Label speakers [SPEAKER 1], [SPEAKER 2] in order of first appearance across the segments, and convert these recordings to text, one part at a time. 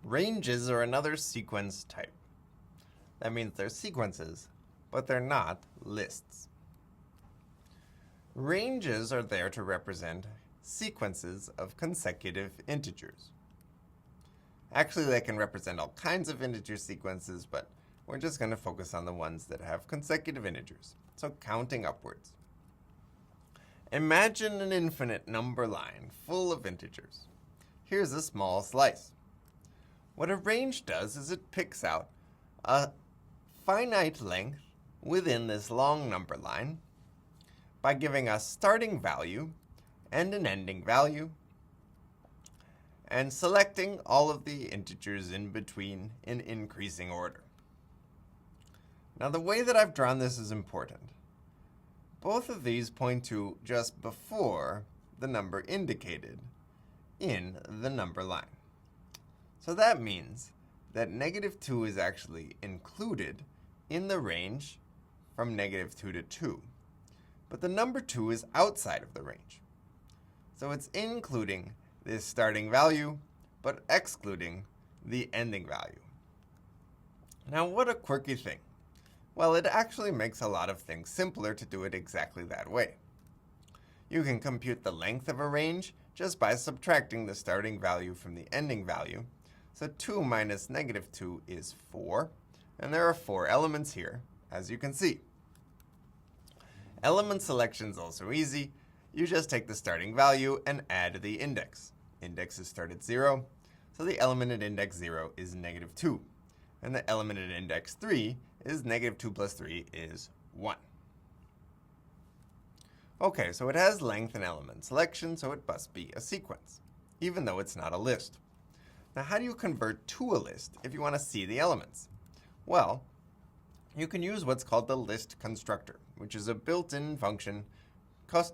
[SPEAKER 1] Ranges are another sequence type. That means they're sequences, but they're not lists. Ranges are there to represent sequences of consecutive integers. Actually, they can represent all kinds of integer sequences, but we're just going to focus on the ones that have consecutive integers, so counting upwards. Imagine an infinite number line full of integers. Here's a small slice. What a range does is it picks out a finite length within this long number line by giving a starting value and an ending value and selecting all of the integers in between in increasing order. Now, the way that I've drawn this is important. Both of these point to just before the number indicated in the number line. So that means that -2 is actually included in the range from -2 to 2. But the number 2 is outside of the range. So it's including this starting value, but excluding the ending value. Now, what a quirky thing. Well, it actually makes a lot of things simpler to do it exactly that way. You can compute the length of a range just by subtracting the starting value from the ending value. So 2 minus -2 is 4, and there are 4 elements here, as you can see. Element selection is also easy. You just take the starting value and add the index. Index is started at 0, so the element at index 0 is -2. And the element at index 3 is -2 plus 3 is 1. Okay, so it has length and element selection, so it must be a sequence, even though it's not a list. Now, how do you convert to a list if you want to see the elements? Well, you can use what's called the list constructor, which is a built-in function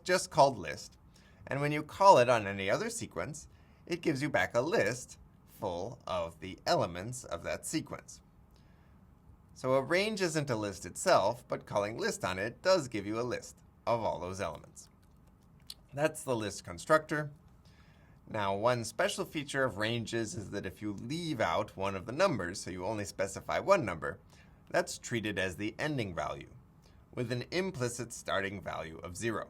[SPEAKER 1] just called list. And when you call it on any other sequence, it gives you back a list full of the elements of that sequence. So a range isn't a list itself, but calling list on it does give you a list of all those elements. That's the list constructor. Now, one special feature of ranges is that if you leave out one of the numbers, so you only specify one number, that's treated as the ending value, with an implicit starting value of 0.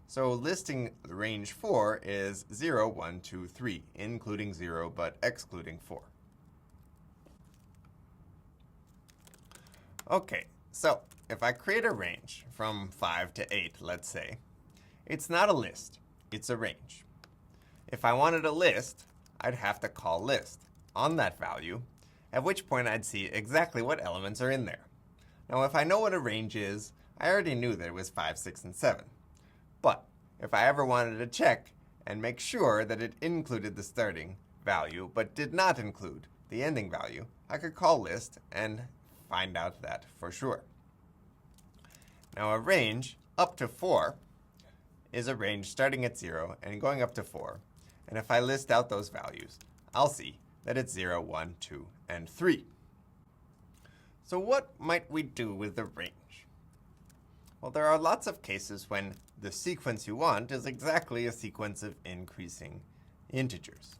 [SPEAKER 1] So listing range 4 is 0, 1, 2, 3, including 0 but excluding 4. Okay, so if I create a range from 5 to 8, let's say, it's not a list, it's a range. If I wanted a list, I'd have to call list on that value, at which point I'd see exactly what elements are in there. Now, if I know what a range is, I already knew that it was 5, 6, and 7. But if I ever wanted to check and make sure that it included the starting value but did not include the ending value, I could call list and find out that for sure. Now, a range up to 4 is a range starting at 0 and going up to 4. And if I list out those values, I'll see that it's 0, 1, 2, and 3. So what might we do with the range? Well, there are lots of cases when the sequence you want is exactly a sequence of increasing integers.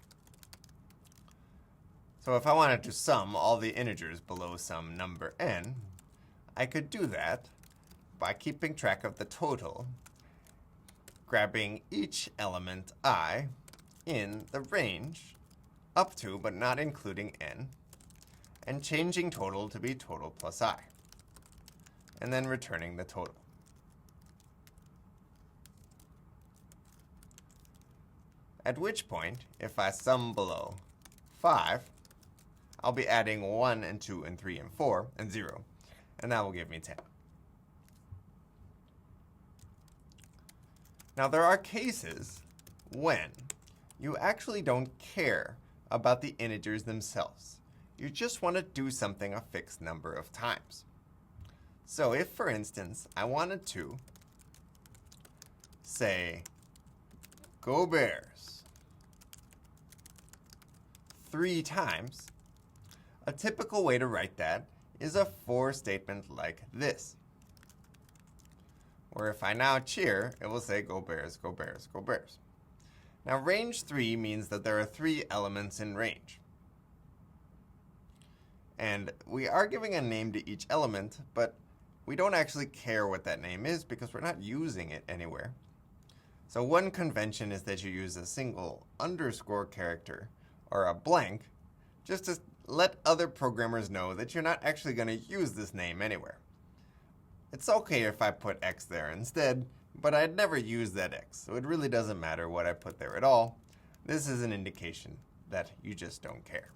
[SPEAKER 1] So if I wanted to sum all the integers below some number n, I could do that by keeping track of the total, grabbing each element I in the range up to but not including n, and changing total to be total plus I, and then returning the total. At which point, if I sum below 5, I'll be adding 1 and 2 and 3 and 4 and 0, and that will give me 10. Now, there are cases when you actually don't care about the integers themselves. You just want to do something a fixed number of times. So if, for instance, I wanted to say, go Bears 3 times, a typical way to write that is a for statement like this, where if I now cheer, it will say go Bears, go Bears, go Bears. Now, range 3 means that there are 3 elements in range. And we are giving a name to each element, but we don't actually care what that name is because we're not using it anywhere. So one convention is that you use a single underscore character or a blank just to let other programmers know that you're not actually going to use this name anywhere. It's okay if I put X there instead, but I'd never use that X, so it really doesn't matter what I put there at all. This is an indication that you just don't care.